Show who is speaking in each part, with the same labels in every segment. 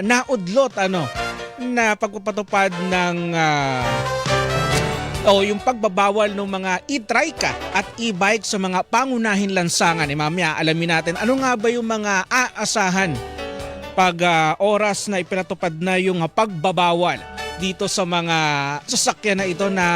Speaker 1: naudlot na pagpapatupad ng yung pagbabawal ng mga e-trike at e-bike sa mga pangunahing lansangan. Mamaya alamin natin ano nga ba yung mga aasahan pag oras na ipinatupad na yung pagbabawal dito sa mga sasakyan na ito na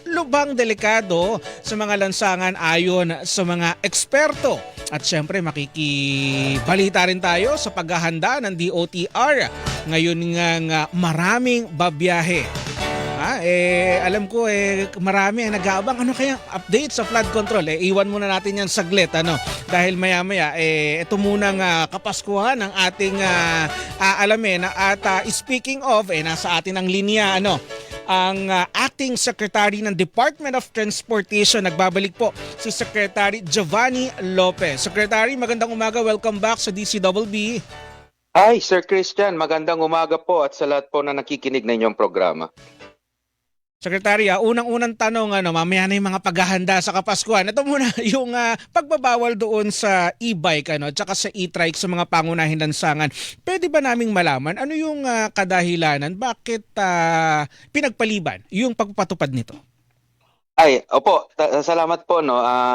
Speaker 1: lubhang delikado sa mga lansangan ayon sa mga eksperto. At syempre makikibalita rin tayo sa paghahanda ng DOTR ngayon nga maraming babiyahe. Alam ko marami ang nag-aabang ano kaya update sa flood control. Iwan muna natin yan saglit dahil maya-maya ito munang kapaskuhan ng ating alamin at speaking of nasa atin ang linya ang acting secretary ng Department of Transportation. Nagbabalik po si Secretary Giovanni Lopez. Secretary, magandang umaga. Welcome back sa DCWB.
Speaker 2: Hi, Sir Christian. Magandang umaga po at sa lahat po na nakikinig na inyong programa.
Speaker 1: Secretary, unang-unang tanong, mamaya na yung mga paghahanda sa Kapaskuhan. Ito muna yung pagbabawal doon sa e-bike at saka sa e-trike sa mga pangunahing lansangan. Pwede ba naming malaman ano yung kadahilanan? Bakit pinagpaliban yung pagpapatupad nito?
Speaker 2: Opo. Salamat po,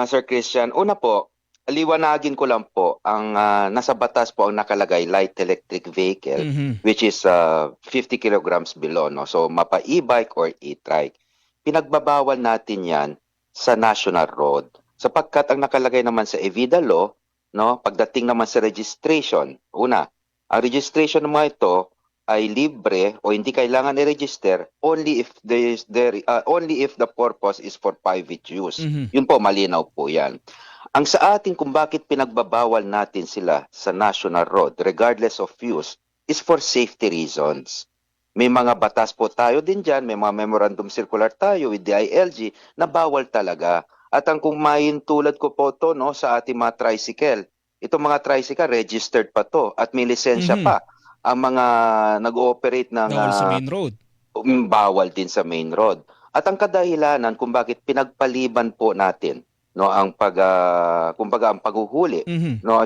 Speaker 2: Sir Christian. Una po, liwanagin ko lang po, ang nasa batas po ang nakalagay light electric vehicle, which is 50 kilograms below. So mapa e-bike or e-trike. Pinagbabawal natin yan sa national road. Sapagkat ang nakalagay naman sa EVIDA law, pagdating naman sa registration, una, ang registration ng mga ito ay libre o hindi kailangan i-register only if the purpose is for private use. Yun po, malinaw po yan. Ang sa atin kung bakit pinagbabawal natin sila sa national road regardless of use is for safety reasons. May mga batas po tayo din dyan, may mga memorandum circular tayo with DILG na bawal talaga. At ang kumain tulad ko po to sa ating mga tricycle, itong mga tricycle registered pa to at may lisensya pa. Ang mga nag-ooperate ng
Speaker 1: bawal sa main road.
Speaker 2: Bawal din sa main road. At ang kadahilanan kung bakit pinagpaliban po natin ang kumbaga ang paghuhuli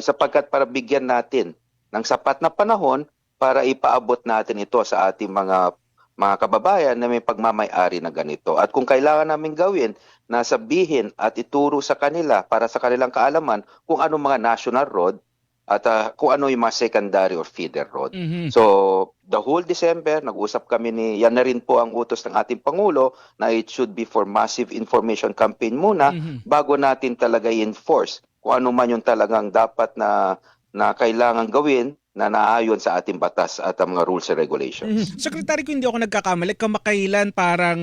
Speaker 2: sapagkat para bigyan natin ng sapat na panahon para ipaabot natin ito sa ating mga kababayan na may pagmamay-ari na ganito. At kung kailangan namin gawin na sabihin at ituro sa kanila para sa kanilang kaalaman kung ano mga national road at kung ano yung mga secondary or feeder road. So, the whole December, nag-usap kami yan na rin po ang utos ng ating Pangulo na it should be for massive information campaign muna bago natin talaga i-enforce kung ano man yung talagang dapat na kailangan gawin na naayon sa ating batas at ang mga rules and regulations.
Speaker 1: Secretary, kung hindi ako nagkakamali, kamakailan parang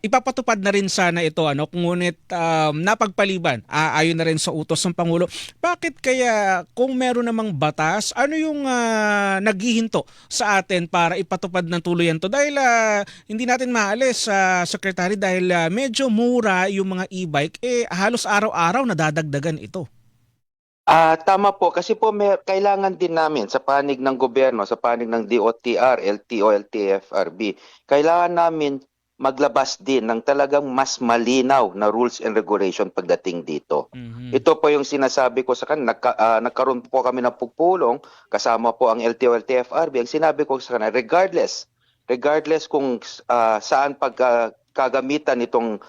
Speaker 1: ipapatupad na rin sana ito, ngunit napagpaliban, ayon na rin sa utos ng Pangulo. Bakit kaya kung meron namang batas, ano yung naghihinto sa atin para ipatupad ng tuluyan to? Dahil hindi natin maalis, Secretary, dahil medyo mura yung mga e-bike, halos araw-araw nadadagdagan ito.
Speaker 2: Tama po kasi po kailangan din namin sa panig ng gobyerno, sa panig ng DOTR, LTO, LTFRB, kailangan namin maglabas din ng talagang mas malinaw na rules and regulation pagdating dito. Ito po yung sinasabi ko sa kanila, nagkaroon po kami ng pagpulong kasama po ang LTO, LTFRB. Ang sinabi ko sa kanila, regardless kung saan pagkagamitan itong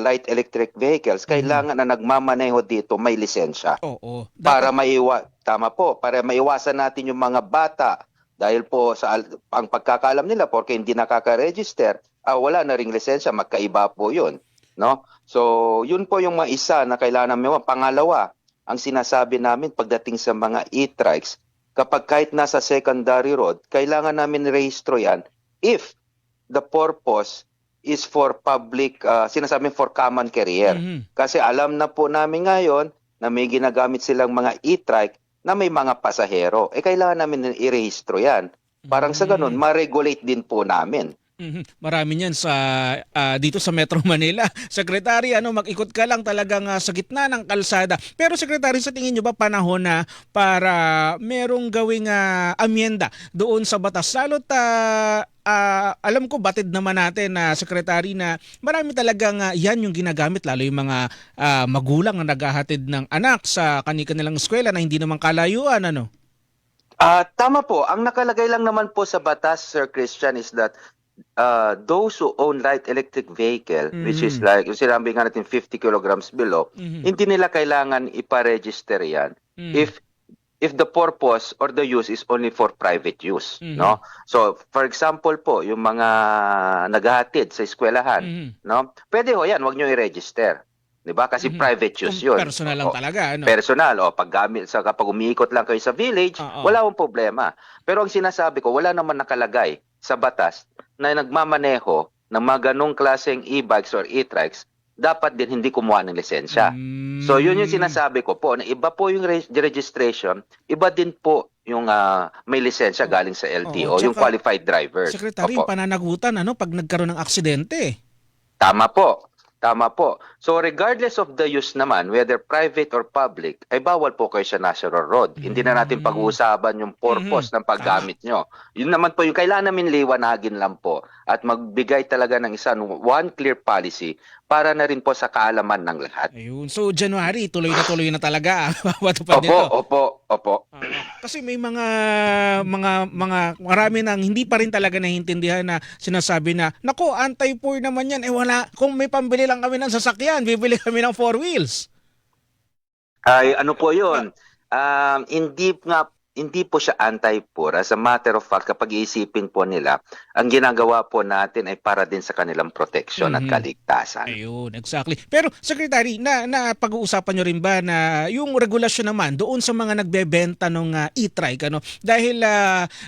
Speaker 2: light electric vehicles, kailangan na nagmamaneho dito may lisensya. Para para maiwasan natin yung mga bata dahil po sa ang pagkakaalam nila porque hindi nakaka-register, wala na ring lisensya, magkaiba po 'yun, So, 'yun po yung mga isa na kailangan namin. Pangalawa, ang sinasabi namin pagdating sa mga e-trikes, kapag kahit nasa secondary road, kailangan namin rehistro 'yan if the purpose is for public, sinasabi for common carrier. Kasi alam na po namin ngayon na may ginagamit silang mga e-trike na may mga pasahero. Kailangan namin i-rehistro yan. Parang sa ganun, ma-regulate din po namin.
Speaker 1: Marami niyan sa dito sa Metro Manila. Secretary, mag-ikot ka lang talagang sa gitna ng kalsada. Pero Secretary, sa tingin niyo ba panahon na para merong gawing amyenda doon sa batas? Lalo't alam ko batid naman natin na Secretary na marami talagang yan yung ginagamit, lalo yung mga magulang na naghahatid ng anak sa kanilang eskwela na hindi naman kalayuan,
Speaker 2: Tama po. Ang nakalagay lang naman po sa batas, Sir Christian, is that those who own light electric vehicle, which is
Speaker 1: Mhm.
Speaker 2: like, yung sinabi nga natin 50 kilograms below,
Speaker 1: Mhm.
Speaker 2: hindi nila kailangan ipa-register yan
Speaker 1: Mhm.
Speaker 2: if the purpose or the use is only for private use,
Speaker 1: Mhm.
Speaker 2: no? So, for example po, yung mga naghahatid sa eskwelahan,
Speaker 1: Mhm.
Speaker 2: no? Pwede ho yan, wag nyo i-register. 'Di ba? Kasi
Speaker 1: Mhm.
Speaker 2: private
Speaker 1: Kung
Speaker 2: use 'yun.
Speaker 1: personal lang talaga ano?
Speaker 2: Personal o paggamit sa kapag umiikot lang kayo sa village,
Speaker 1: Oo.
Speaker 2: wala akong problema. Pero ang sinasabi ko, wala naman nakalagay sa batas na nagmamaneho ng mga ganong klaseng e-bikes or e-trikes dapat din hindi kumuha ng lisensya. So yun yung
Speaker 1: Hmm.
Speaker 2: sinasabi ko po, na iba po yung registration, iba din po yung may lisensya
Speaker 1: Oo.
Speaker 2: galing sa
Speaker 1: Oo,
Speaker 2: LTO, yung
Speaker 1: tsaka
Speaker 2: qualified drivers.
Speaker 1: Secretary, yung
Speaker 2: Opo.
Speaker 1: pananagutan ano pag nagkaroon ng aksidente.
Speaker 2: Tama po. Tama po. So regardless of the use naman, whether private or public, ay bawal po kayo sa national road. Hindi na natin
Speaker 1: Hmm.
Speaker 2: pag-uusapan yung
Speaker 1: Mhm.
Speaker 2: purpose ng
Speaker 1: Tama.
Speaker 2: paggamit nyo. Yun naman po yung kailangan namin liwanagin lang po at magbigay talaga ng one clear policy para na rin po sa kaalaman ng lahat.
Speaker 1: Ayun. So January, tuloy na talaga ang mapapatupad
Speaker 2: Opo,
Speaker 1: nito.
Speaker 2: opo, opo.
Speaker 1: Oo. Kasi may marami nang hindi pa rin talaga naiintindihan na sinasabi na, "Nako, anti-poor naman 'yan." Eh wala, kung may pambili lang kami ng sasakyan, bibili kami ng four wheels.
Speaker 2: Ay ano po 'yun, hindi po siya anti-poor. As a matter of fact, kapag iisipin po nila, ang ginagawa po natin ay para din sa kanilang proteksyon at
Speaker 1: Mhm.
Speaker 2: kaligtasan.
Speaker 1: Ayun, exactly. Pero Secretary, na pag-uusapan nyo rin ba na yung regulasyon naman doon sa mga nagbebenta ng e-trike ano? Dahil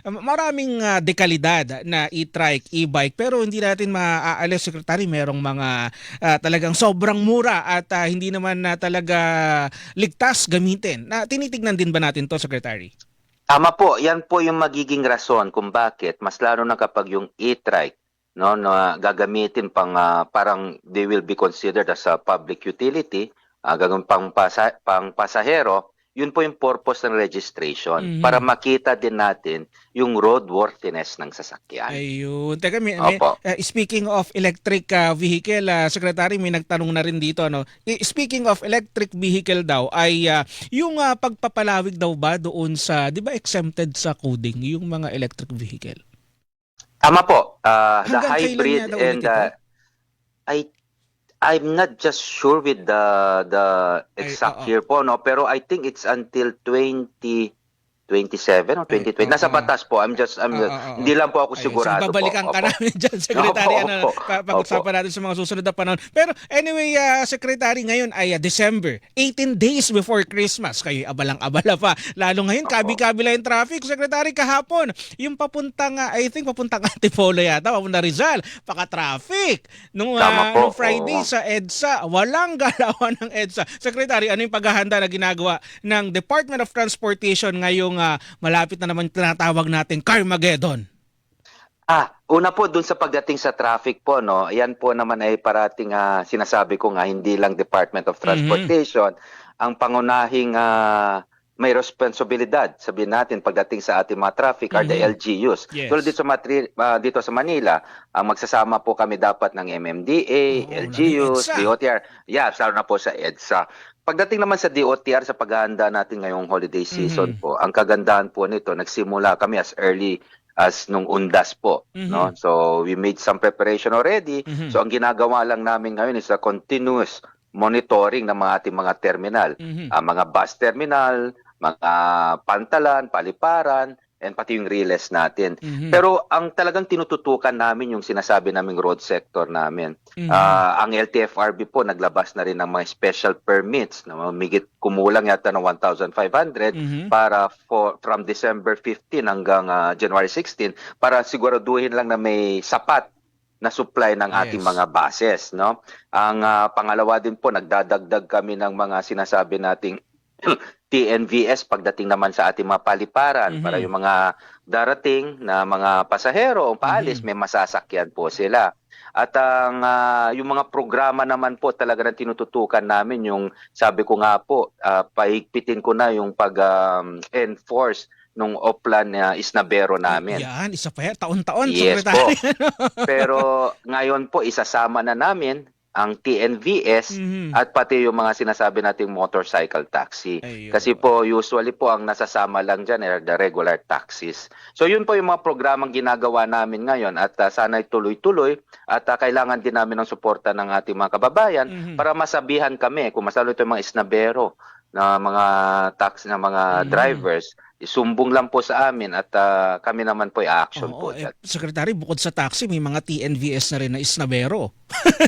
Speaker 1: maraming dekalidad na e-trike, e-bike pero hindi natin maaalis, Secretary, merong mga talagang sobrang mura at hindi naman talaga ligtas gamitin. Na tinitignan din ba natin to, Secretary?
Speaker 2: Tama po, 'yan po yung magiging rason kung bakit mas lalo na kapag yung e-trike, no, na gagamitin parang they will be considered as a public utility, gagawin pang pasahero, yun po yung purpose ng registration para
Speaker 1: Mhm.
Speaker 2: makita din natin yung roadworthiness ng sasakyan.
Speaker 1: Ayun. Teka,
Speaker 2: Opo.
Speaker 1: speaking of electric vehicle, Secretary, may nagtanong na rin dito. Ano? Speaking of electric vehicle daw, ay yung pagpapalawig daw ba doon sa, di ba exempted sa coding, yung mga electric vehicle?
Speaker 2: Tama po. The
Speaker 1: Hanggang kailan niya
Speaker 2: hybrid
Speaker 1: daw ulit
Speaker 2: and
Speaker 1: ito?
Speaker 2: I I'm not just sure with the
Speaker 1: Ay,
Speaker 2: exact
Speaker 1: oo.
Speaker 2: year po, no, pero I think it's until 2027 o
Speaker 1: Ay,
Speaker 2: 2020. Nasa
Speaker 1: oo.
Speaker 2: batas po.
Speaker 1: Oo, oo.
Speaker 2: Hindi lang po ako
Speaker 1: Ayun. So
Speaker 2: sigurado po.
Speaker 1: babalikan ka
Speaker 2: Opo.
Speaker 1: namin dyan,
Speaker 2: Opo,
Speaker 1: Secretary. Ano,
Speaker 2: opo. Opo.
Speaker 1: pag-usapan natin sa mga susunod na panahon. Pero anyway, Secretary, ngayon ay December. 18 days before Christmas. Kayo abalang-abala pa. Lalo ngayon,
Speaker 2: Opo.
Speaker 1: kabi-kabila yung traffic. Secretary, kahapon, yung papuntang, I think papuntang Antipolo yata, papuntang Rizal, paka-traffic.
Speaker 2: Tama po.
Speaker 1: Nung Friday
Speaker 2: Oo.
Speaker 1: sa EDSA, walang galawan ng EDSA. Secretary, ano yung paghahanda na ginagawa ng Department of Transportation ngayong malapit na naman tinatawag natin Carmageddon?
Speaker 2: Una po dun sa pagdating sa traffic po, no. Yan po naman ay parating sinasabi ko nga hindi lang Department of Transportation ang pangunahing may responsibilidad, sabihin natin, pagdating sa ating mga traffic are the LGUs.
Speaker 1: Yes.
Speaker 2: Tulad dito sa Manila, magsasama po kami dapat ng MMDA,
Speaker 1: Oo, lalo yung
Speaker 2: LGUs,
Speaker 1: EDSA.
Speaker 2: DOTR. Yeah, lalo na po sa EDSA. Pagdating naman sa DOTR, sa paghahanda natin ngayong holiday season po, ang kagandahan po nito, nagsimula kami as early as nung undas po, no? So we made some preparation already. So ang ginagawa lang namin ngayon is a continuous monitoring ng mga ating mga terminal, mga bus terminal, mga pantalan, paliparan, and pati yung relays natin. Pero ang talagang tinututukan namin yung sinasabi naming road sector namin. Ang LTFRB po naglabas na rin ng mga special permits na kumulang yata ng 1,500 para from December 15 hanggang January 16 para siguraduhin lang na may sapat na supply ng ating
Speaker 1: Yes.
Speaker 2: mga buses, no? Ang pangalawa din po, nagdadagdag kami ng mga sinasabi nating TNVS pagdating naman sa ating mga paliparan para yung mga darating na mga pasahero o paalis, may masasakyan po sila. At ang yung mga programa naman po talaga na tinututukan namin, yung sabi ko nga po, paigpitin ko na yung pag-enforce nung Oplan Isnabero namin.
Speaker 1: Yan, isa pa yan. Taon-taon,
Speaker 2: Yes
Speaker 1: Secretary.
Speaker 2: po. Pero ngayon po isasama na namin ang TNVS
Speaker 1: Mhm.
Speaker 2: at pati yung mga sinasabi nating motorcycle taxi.
Speaker 1: Ayun.
Speaker 2: Kasi po usually po ang nasasama lang dyan are the regular taxis. So yun po yung mga programang ginagawa namin ngayon at sana'y tuloy-tuloy at kailangan din namin ng suporta ng ating mga kababayan
Speaker 1: Mhm.
Speaker 2: para masabihan kami kung masalo ito yung mga isnabero na mga taxi na mga
Speaker 1: Mhm.
Speaker 2: drivers, isumbong lang po sa amin at kami naman po i-action
Speaker 1: Oo,
Speaker 2: po dyan.
Speaker 1: Secretary, bukod sa taxi, may mga TNVS na rin na isnabero.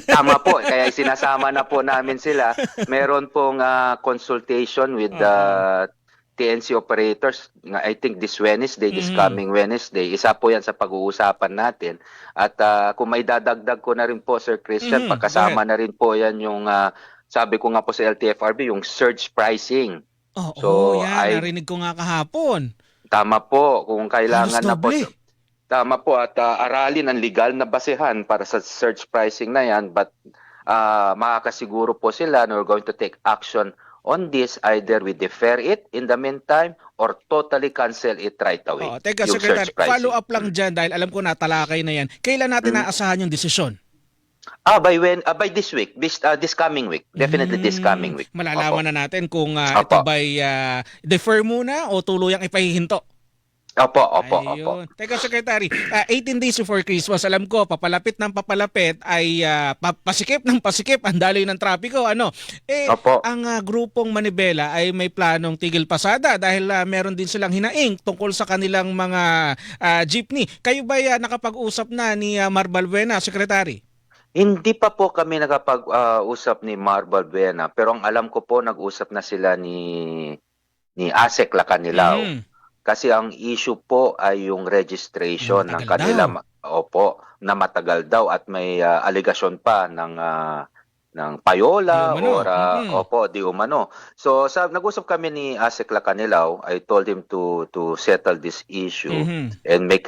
Speaker 2: Tama po, kaya sinasama na po namin sila. Meron pong consultation with the
Speaker 1: Oo.
Speaker 2: TNC operators. I think this Wednesday, this
Speaker 1: Mhm.
Speaker 2: coming Wednesday. Isa po yan sa pag-uusapan natin. At kung may dadagdag ko na rin po, Sir Christian,
Speaker 1: Mhm. Go
Speaker 2: pagkasama
Speaker 1: ahead.
Speaker 2: na rin po yan yung, sabi ko nga po sa LTFRB, yung surge pricing.
Speaker 1: Oo,
Speaker 2: So,
Speaker 1: yan. Narinig ko nga kahapon.
Speaker 2: tama po, kung
Speaker 1: Halos
Speaker 2: kailangan na po.
Speaker 1: doble.
Speaker 2: Tama po at aralin ang legal na basehan para sa surge pricing na yan but makakasiguro po sila na we're going to take action on this, either we defer it in the meantime or totally cancel it right away.
Speaker 1: Oo, teka,
Speaker 2: Yung
Speaker 1: Secretary,
Speaker 2: surge pricing.
Speaker 1: follow up lang dyan dahil alam ko natalakay na yan. Kailan natin
Speaker 2: Mm.
Speaker 1: naasahan yung desisyon?
Speaker 2: By this week, this coming week. Definitely this coming week.
Speaker 1: Malalaman na natin kung ito
Speaker 2: Opo.
Speaker 1: ba'y defer muna o tuluyang ipahihinto.
Speaker 2: Opo.
Speaker 1: Ayun. Teka, Secretary, 18 days before Christmas, alam ko, papalapit ng papalapit ay pasikip ng pasikip ang daloy ng trapiko. Ano?
Speaker 2: Opo.
Speaker 1: Ang grupong Manibela ay may planong tigil pasada dahil meron din silang hinaing tungkol sa kanilang mga jeepney. Kayo ba nakapag-usap na ni Mar Balbuena, Secretary?
Speaker 2: Hindi pa po kami nakapag-usap ni Marbal Buena, pero ang alam ko po nag-usap na sila ni Asek Lacanilao.
Speaker 1: Mhm.
Speaker 2: Kasi ang issue po ay yung registration ng
Speaker 1: Matagal
Speaker 2: kanila,
Speaker 1: daw.
Speaker 2: opo, na matagal daw at may allegation pa ng payola
Speaker 1: Di umano.
Speaker 2: or
Speaker 1: Mhm.
Speaker 2: opo, di umano. So nag-usap kami ni Asek Lacanilao. I told him to settle this issue
Speaker 1: Mhm.
Speaker 2: and make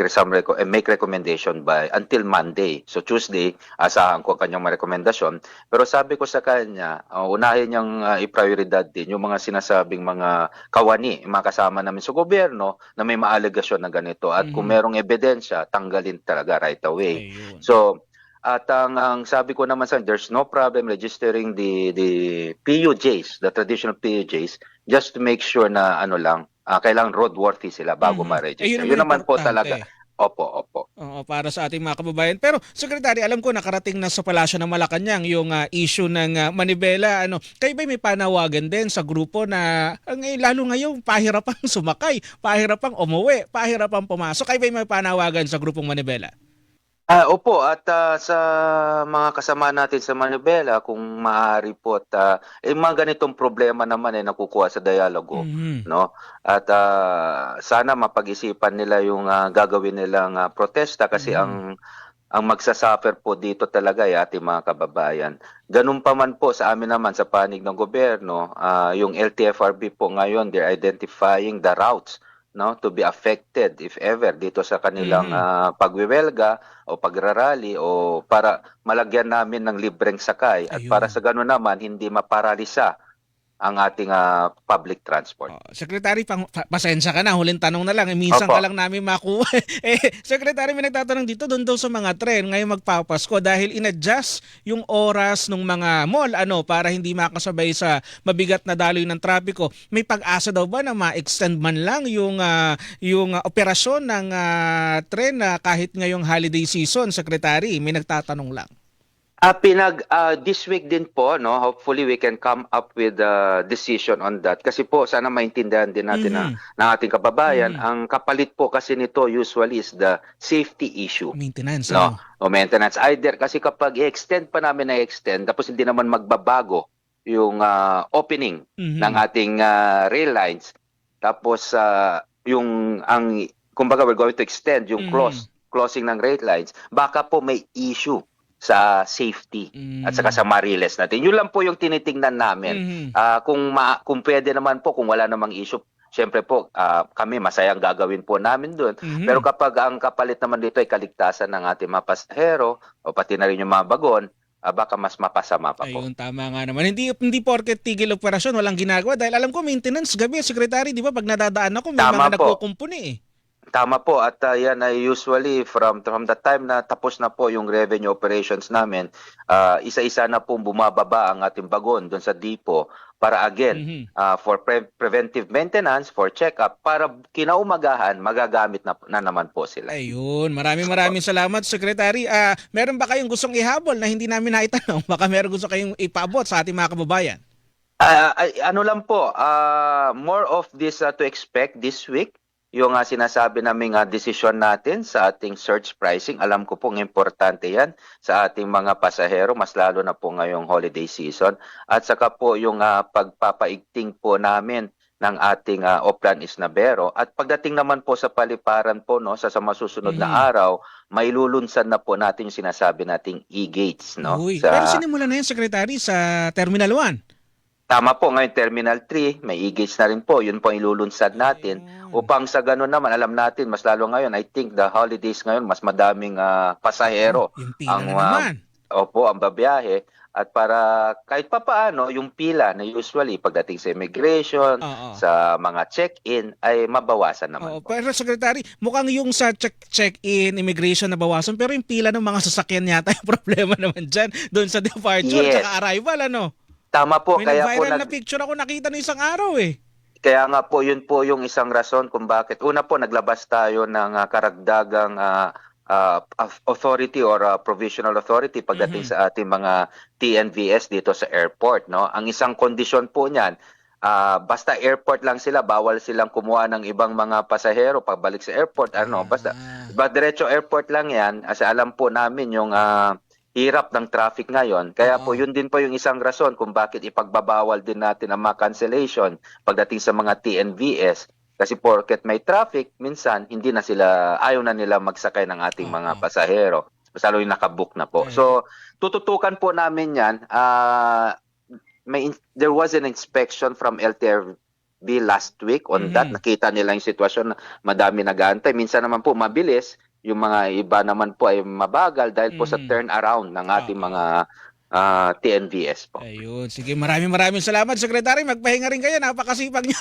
Speaker 2: recommendation by until Monday. So Tuesday, asahan ko kanyang rekomendasyon. Pero sabi ko sa kanya, unahin niyang i-prioridad din yung mga sinasabing mga kawani, mga kasama namin sa gobyerno na may maalegasyon na ganito. At kung
Speaker 1: Mhm.
Speaker 2: merong ebidensya, tanggalin talaga right away.
Speaker 1: Ayun.
Speaker 2: So, at ang sabi ko naman sa there's no problem registering the PUJs, the traditional PUJs, just to make sure na kailangan roadworthy sila bago
Speaker 1: Mhm.
Speaker 2: ma-register.
Speaker 1: Yun
Speaker 2: Yun naman po
Speaker 1: importante.
Speaker 2: talaga. Opo.
Speaker 1: Oo, para sa ating mga kababayan. Pero Secretary, alam ko nakarating na sa Palasyo ng Malacanang yung issue ng Manibela. Kayo ba may panawagan din sa grupo na lalo ngayon pahirapang sumakay, pahirapang umuwi, pahirapang pumasok? Kayo ba may panawagan sa grupong Manibela?
Speaker 2: Opo at sa mga kasama natin sa Manibela kung maaari po at mga ganitong problema naman ay nakukuha sa dialogo,
Speaker 1: Mhm.
Speaker 2: no? At sana mapag-isipan nila yung gagawin nilang protesta kasi
Speaker 1: Mhm.
Speaker 2: ang magsasuffer po dito talaga ay ating mga kababayan. Ganun pa man po sa amin naman sa panig ng gobyerno, yung LTFRB po ngayon they're identifying the routes, no, to be affected if ever dito sa kanilang pagwewelga o pagrarally o para malagyan namin ng libreng sakay at para
Speaker 1: Ayun.
Speaker 2: sa ganun naman hindi maparalisa ang ating public transport.
Speaker 1: Secretary, pasensya ka na, huling tanong na lang. Minsan
Speaker 2: Opo.
Speaker 1: ka lang namin makuha. Secretary, may nagtatanong dito doon sa mga tren ngayong magpapasko dahil in-adjust yung oras ng mga mall para hindi makasabay sa mabigat na daloy ng trapiko. May pag-asa daw ba na ma-extend man lang yung operasyon ng tren kahit ngayong holiday season, Secretary? May nagtatanong lang.
Speaker 2: This week din po, no, hopefully we can come up with a decision on that. Kasi po, sana maintindihan din natin ng ating kababayan, ang kapalit po kasi nito usually is the safety issue.
Speaker 1: Maintenance,
Speaker 2: No, o maintenance. Either kasi kapag i-extend pa namin na-extend, tapos hindi naman magbabago yung opening ng ating rail lines, tapos kumbaga we're going to extend yung closing ng rail lines, baka po may issue sa safety at saka sa mariles natin. Yun lang po yung tinitingnan namin. Kung pwede naman po, kung wala namang issue, syempre po, kami masayang gagawin po namin doon. Pero kapag ang kapalit naman dito ay kaligtasan ng ating mga pasahero o pati na rin yung mga bagon, baka mas mapasama pa po.
Speaker 1: Ayun, tama nga naman. Hindi porket tigil operasyon, walang ginagawa. Dahil alam ko, maintenance gabi, Secretary, di ba? Pag nadadaan ako, may
Speaker 2: Tama
Speaker 1: mga
Speaker 2: po.
Speaker 1: nagkukumpuni .
Speaker 2: Tama po at yan ay usually from the time na tapos na po yung revenue operations namin, isa-isa na pong bumababa ang ating bagon doon sa depot para again
Speaker 1: Mhm.
Speaker 2: for preventive maintenance, for check-up, para kinaumagahan magagamit na naman po sila.
Speaker 1: Ayun, maraming salamat, Secretary. Meron ba kayong gustong ihabol na hindi namin naitanong? Baka meron gusto kayong ipaabot sa ating mga kababayan.
Speaker 2: Ano lang po, more of this to expect this week. Yung sinasabi naming desisyon natin sa ating surge pricing, alam ko pong importante yan sa ating mga pasahero, mas lalo na po ngayong holiday season. At saka po yung pagpapaigting po namin ng ating Oplan Isnabero. At pagdating naman po sa paliparan po, no, sa masusunod na araw, may lulunsan na po natin yung sinasabi nating e-gates. No?
Speaker 1: Uy, pero sinimulan na yan, Secretary, sa Terminal 1.
Speaker 2: Tama po, ngayon Terminal 3, may e-gates na rin po. Yun po yung lulunsad natin. Upang sa ganun naman, alam natin, mas lalo ngayon, I think the holidays ngayon, mas madaming pasahero
Speaker 1: Yung pila na naman.
Speaker 2: ang babiyahe. At para kahit papaano, yung pila na usually pagdating sa immigration,
Speaker 1: Oo.
Speaker 2: sa mga check-in, ay mabawasan naman
Speaker 1: Oo,
Speaker 2: po.
Speaker 1: pero Secretary, mukhang yung sa check-in, immigration na bawasan, pero yung pila ng mga sasakyan yata yung problema naman dyan, doon sa departure
Speaker 2: Yes.
Speaker 1: at arrival, ano?
Speaker 2: Tama po,
Speaker 1: May
Speaker 2: kaya po
Speaker 1: viral na picture ako nakita ng isang araw eh.
Speaker 2: Kaya nga po, yun po yung isang rason kung bakit. Una po, naglabas tayo ng karagdagang authority or provisional authority pagdating sa ating mga TNVS dito sa airport. No? Ang isang kondisyon po niyan, basta airport lang sila, bawal silang kumuha ng ibang mga pasahero pagbalik sa airport. Basta diretso airport lang yan. Kasi alam po namin yung hirap ng traffic ngayon. Kaya po yun din po yung isang rason kung bakit ipagbabawal din natin ang mga cancellation pagdating sa mga TNVS. Kasi porket may traffic, minsan hindi na sila, ayaw na nila magsakay ng ating mga pasahero. Basta yung nakabook na po. So, tututukan po namin yan. There was an inspection from LTFB last week on that. Nakita nila yung sitwasyon na madami nag-aantay. Minsan naman po mabilis. Yung mga iba naman po ay mabagal dahil po sa turnaround ng ating mga TNVS po.
Speaker 1: Ayun, sige, maraming salamat, Secretary. Magpahinga rin kayo, napakasipag niyo.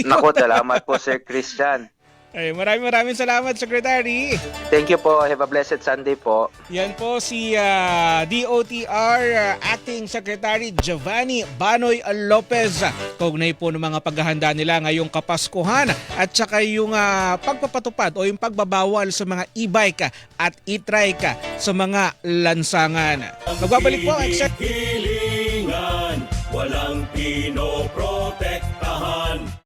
Speaker 2: Naku, salamat po Sir Christian.
Speaker 1: Ay, maraming salamat, Secretary.
Speaker 2: Thank you po. Have a blessed Sunday po.
Speaker 1: Yan po si DOTR Acting Secretary Giovanni Banoy Lopez. Kaugnay po ng mga paghahanda nila ngayong Kapaskuhan at saka yung pagpapatupad o yung pagbabawal sa mga e-bike at e-trike sa mga lansangan. Magbabalik po,